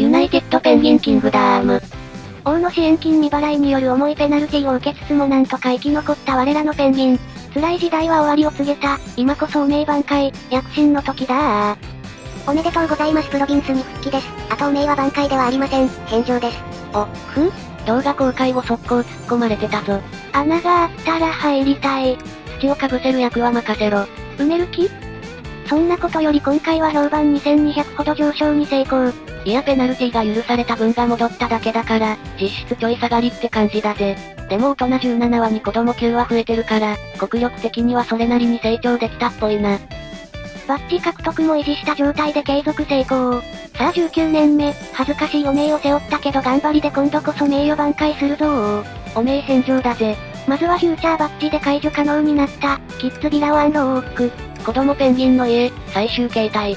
ユナイテッドペンギンキングダム。王の支援金未払いによる重いペナルティを受けつつもなんとか生き残った我らのペンギン。辛い時代は終わりを告げた、今こそ汚名挽回、躍進の時だ。おめでとうございます。プロビンスに復帰です。あと汚名は挽回ではありません。返上です。動画公開後速攻突っ込まれてたぞ。穴があったら入りたい。土をかぶせる役は任せろ。埋める気？そんなことより今回は評判2200ほど上昇に成功。いやペナルティが許された分が戻っただけだから、実質ちょい下がりって感じだぜ。でも大人17話に子供9話増えてるから、国力的にはそれなりに成長できたっぽいな。バッジ獲得も維持した状態で継続成功。さあ19年目、恥ずかしい汚名を背負ったけど頑張りで今度こそ名誉挽回するぞー。汚名返上だぜ。まずはフューチャーバッジで解除可能になった、キッズビラをアンローク。子供ペンギンの家、最終形態。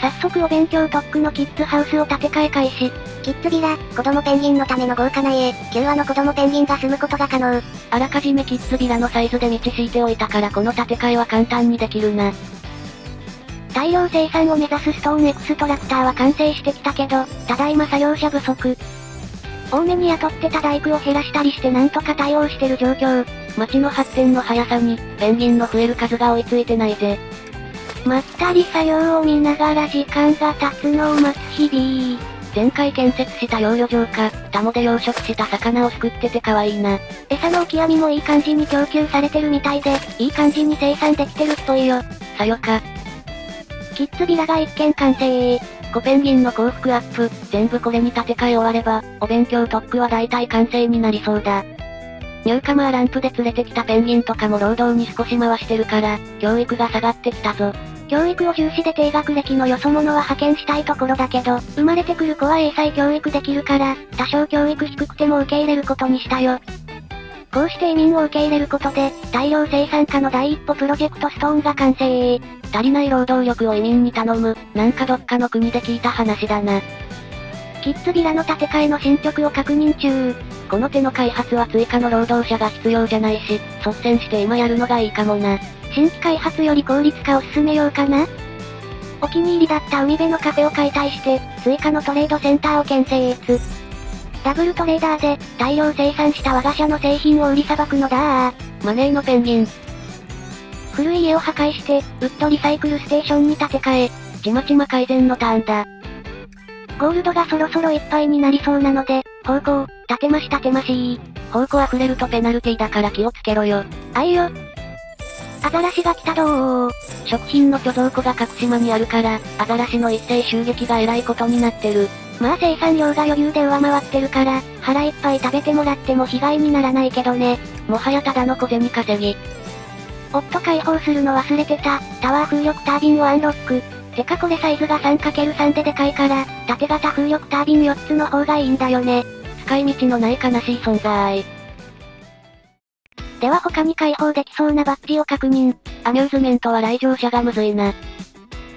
早速お勉強特区のキッズハウスを建て替え開始。キッズビラ、子供ペンギンのための豪華な家、9羽の子供ペンギンが住むことが可能。あらかじめキッズビラのサイズで道敷いておいたからこの建て替えは簡単にできるな。大量生産を目指すストーンエクストラクターは完成してきたけど、ただいま作業者不足。多めに雇ってた大工を減らしたりしてなんとか対応してる状況。街の発展の速さに、ペンギンの増える数が追いついてないぜ。まったり作業を見ながら時間が経つのを待つ日々。前回建設した養魚場か、タモで養殖した魚をすくってて可愛いな。餌のオキアミもいい感じに供給されてるみたいで、いい感じに生産できてるっぽいよ。さよか。キッズビラが一見完成。子ペンギンの幸福アップ、全部これに建て替え終われば、お勉強特区は大体完成になりそうだ。ニューカマーランプで連れてきたペンギンとかも労働に少し回してるから、教育が下がってきたぞ。教育を重視で低学歴のよそ者は派遣したいところだけど、生まれてくる子は英才教育できるから、多少教育低くても受け入れることにしたよ。こうして移民を受け入れることで、大量生産化の第一歩プロジェクトストーンが完成。足りない労働力を移民に頼む、なんかどっかの国で聞いた話だな。キッズビラの建て替えの進捗を確認中。この手の開発は追加の労働者が必要じゃないし、率先して今やるのがいいかもな。新規開発より効率化を進めようかな。お気に入りだった海辺のカフェを解体して、追加のトレードセンターを建設。ダブルトレーダーで、大量生産した我が社の製品を売りさばくのだー。マネーのペンギン。古い家を破壊して、ウッドリサイクルステーションに建て替え、ちまちま改善のターンだ。ゴールドがそろそろいっぱいになりそうなので、方向、建てまし。方向溢れるとペナルティだから気をつけろよ。あいよ。アザラシが来たどー。食品の貯蔵庫が各島にあるから、アザラシの一斉襲撃が偉いことになってる。まあ生産量が余裕で上回ってるから、腹いっぱい食べてもらっても被害にならないけどね。もはやただの小銭稼ぎ。おっと解放するの忘れてた。タワー風力タービンをアンロック。てかこれサイズが 3×3 ででかいから、縦型風力タービン4つの方がいいんだよね。使い道のない悲しい存在。では他に解放できそうなバッジを確認。アミューズメントは来場者がむずいな。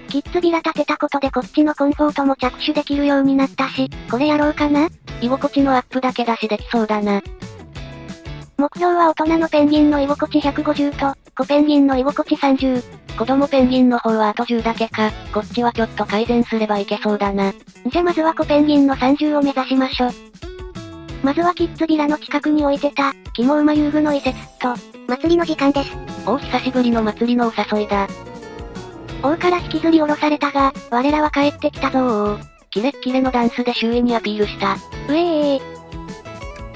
キッズビラ立てたことでこっちのコンフォートも着手できるようになったし、これやろうかな？居心地のアップだけ出しできそうだな。目標は大人のペンギンの居心地150と、子ペンギンの居心地30。子供ペンギンの方はあと10だけか、こっちはちょっと改善すればいけそうだな。じゃまずは子ペンギンの30を目指しましょ。まずはキッズビラの近くに置いてた、肝馬遊具の移設と、祭りの時間です。お久しぶりの祭りのお誘いだ。王から引きずり下ろされたが、我らは帰ってきたぞー。キレッキレのダンスで周囲にアピールした。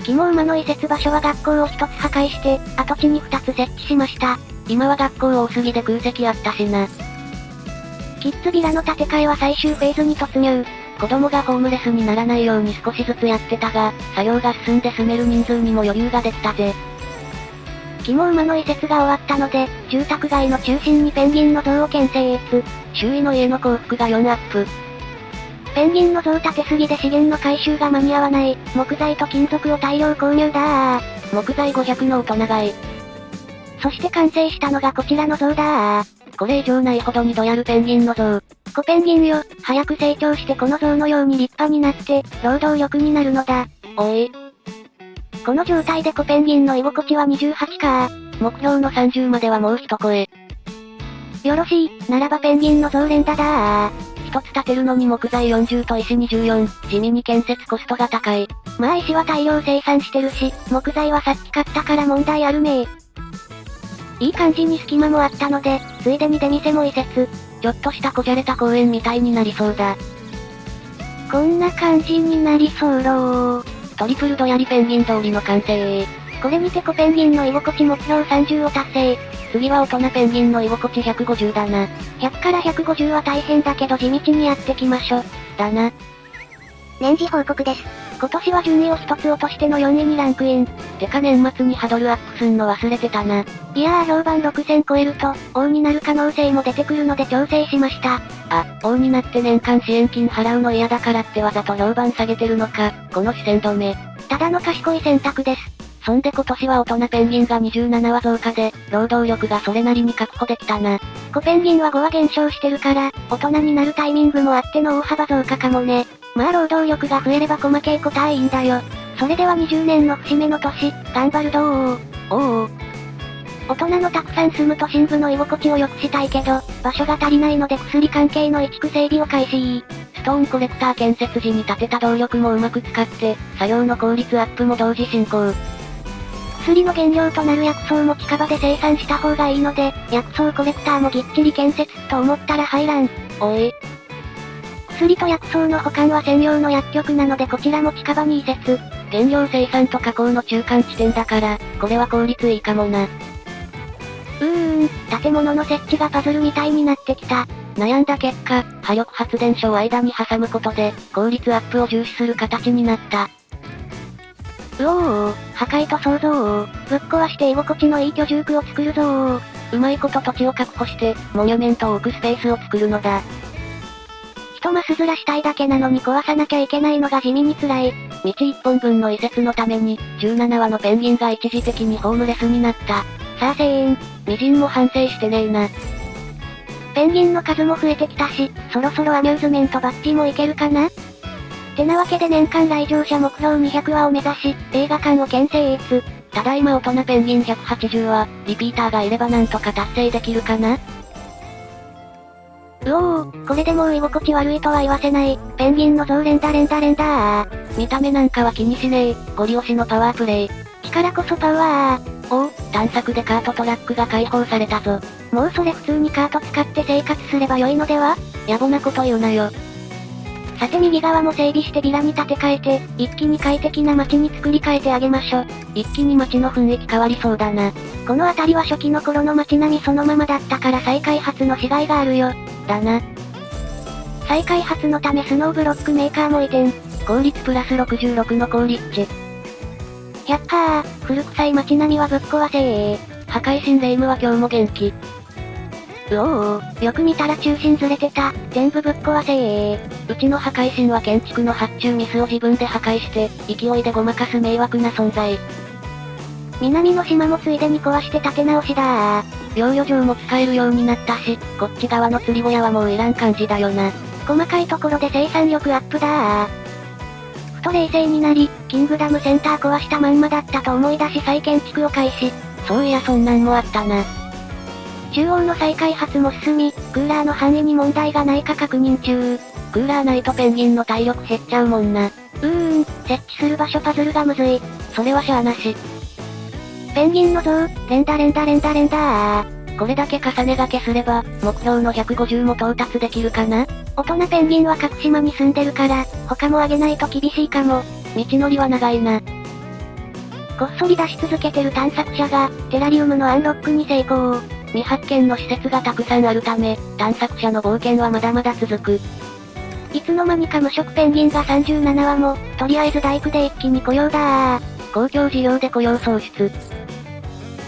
肝馬の移設場所は学校を一つ破壊して、跡地に2つ設置しました。今は学校多すぎで空席あったしな。キッズビラの建て替えは最終フェーズに突入。子供がホームレスにならないように少しずつやってたが、作業が進んで住める人数にも余裕ができたぜ。肝馬の移設が終わったので、住宅街の中心にペンギンの像を建設。周囲の家の幸福が4アップ。ペンギンの像建てすぎで資源の回収が間に合わない。木材と金属を大量購入だー。木材500の大人買い。そして完成したのがこちらの像だー。これ以上ないほどにどやるペンギンの像。子ペンギンよ、早く成長してこの像のように立派になって、労働力になるのだ。おい。この状態で子ペンギンの居心地は28か。目標の30まではもう一声。よろしい、ならばペンギンの像連打だー。一つ建てるのに木材40と石24、地味に建設コストが高い。まあ石は大量生産してるし、木材はさっき買ったから問題あるめいい感じに隙間もあったので、ついでに出店も移設。ちょっとしたこじゃれた公園みたいになりそうだ。こんな感じになりそうろー。トリプルドヤリペンギン通りの完成。これにてコペンギンの居心地目標30を達成。次は大人ペンギンの居心地150だな。100から150は大変だけど地道にやってきましょ。だな。年次報告です。今年は順位を一つ落としての4位にランクイン。てか年末にハドルアップすんの忘れてたな。いやー評判6000超えると、王になる可能性も出てくるので調整しました。あ、王になって年間支援金払うの嫌だからってわざと評判下げてるのか、この視線止め。ただの賢い選択です。そんで今年は大人ペンギンが27は増加で、労働力がそれなりに確保できたな。コペンギンは5は減少してるから、大人になるタイミングもあっての大幅増加かもね。まあ労働力が増えれば細けいことはいいんだよ。それでは20年の節目の年、頑張るどー。おー。大人のたくさん住む都心部の居心地を良くしたいけど、場所が足りないので薬関係の移築整備を開始。ストーンコレクター建設時に建てた動力もうまく使って、作業の効率アップも同時進行。薬の原料となる薬草も近場で生産した方がいいので、薬草コレクターもぎっちり建設と思ったら入らん。おい。薬と薬草の保管は専用の薬局なのでこちらも近場に移設。原料生産と加工の中間地点だから、これは効率いいかもな。建物の設置がパズルみたいになってきた。悩んだ結果、波力発電所を間に挟むことで、効率アップを重視する形になった。うおー、破壊と創造を、ぶっ壊して居心地のいい居住区を作るぞー。うまいこと土地を確保して、モニュメントを置くスペースを作るのだ。一マスずらしたいだけなのに壊さなきゃいけないのが地味に辛い。道1本分の移設のために、17羽のペンギンが一時的にホームレスになった。さあせーん。微塵も反省してねえな。ペンギンの数も増えてきたし、そろそろアミューズメントバッジもいけるかなってなわけで年間来場者目標200話を目指し、映画館を建設。ただいま大人ペンギン180は、リピーターがいればなんとか達成できるかな。うおー、これでもう居心地悪いとは言わせない。ペンギンの像連打見た目なんかは気にしねえ、ゴリ押しのパワープレイ。力こそパワー。おう、探索でカートトラックが解放されたぞ。もうそれ普通にカート使って生活すれば良いのでは？野暮なこと言うなよ。さて右側も整備してビラに建て替えて、一気に快適な街に作り変えてあげましょ。一気に街の雰囲気変わりそうだな。この辺りは初期の頃の街並みそのままだったから再開発のしがいがあるよ。だな。再開発のためスノーブロックメーカーも移転。効率プラス66の効率値。100は古臭い街並みはぶっ壊せー。破壊神レイムは今日も元気。うおー、よく見たら中心ずれてた。全部ぶっ壊せー。うちの破壊神は建築の発注ミスを自分で破壊して、勢いでごまかす迷惑な存在。南の島もついでに壊して建て直しだー。養魚場も使えるようになったし、こっち側の釣り小屋はもういらん感じだよな。細かいところで生産力アップだー。ふと冷静になり、キングダムセンター壊したまんまだったと思い出し再建築を開始。そういやそんなんもあったな。中央の再開発も進み、クーラーの範囲に問題がないか確認中。クーラーないとペンギンの体力減っちゃうもんな。設置する場所パズルがむずい。それはしゃあなし。ペンギンの像、連打ー。これだけ重ね掛けすれば、目標の150も到達できるかな？大人ペンギンは各島に住んでるから、他も上げないと厳しいかも。道のりは長いな。こっそり出し続けてる探索者が、テラリウムのアンロックに成功。未発見の施設がたくさんあるため、探索者の冒険はまだまだ続く。いつの間にか無職ペンギンが37羽も、とりあえず大工で一気に雇用だー。公共事業で雇用創出。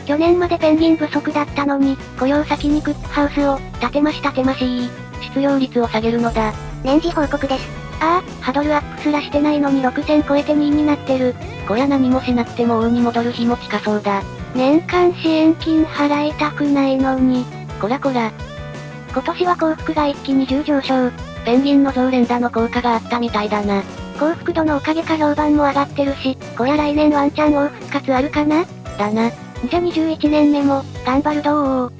去年までペンギン不足だったのに、雇用先にクックハウスを、建てまし。失業率を下げるのだ。年次報告です。ハドルアップすらしてないのに6000超えて2位になってる。こりゃ何もしなくても王に戻る日も近そうだ。年間支援金払いたくないのに。こらこら。今年は幸福が一気に10上昇。ペンギンの増連打の効果があったみたいだな。幸福度のおかげか評判も上がってるし、こりゃ来年ワンチャン王復活あるかな？だな。じゃ21年目も、頑張るどー。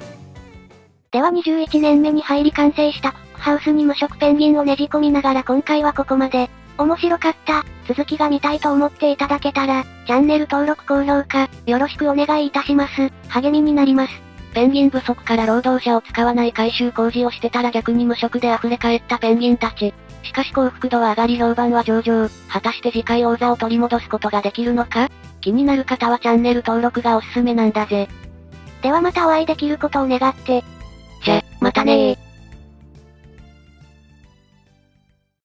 では21年目に入り完成したクックツハウスに無色ペンギンをねじ込みながら今回はここまで。面白かった、続きが見たいと思っていただけたら、チャンネル登録高評価、よろしくお願いいたします。励みになります。ペンギン不足から労働者を使わない改修工事をしてたら逆に無色で溢れ返ったペンギンたち。しかし幸福度は上がり評判は上々。果たして次回王座を取り戻すことができるのか？気になる方はチャンネル登録がおすすめなんだぜ。ではまたお会いできることを願って。じゃ、またねー。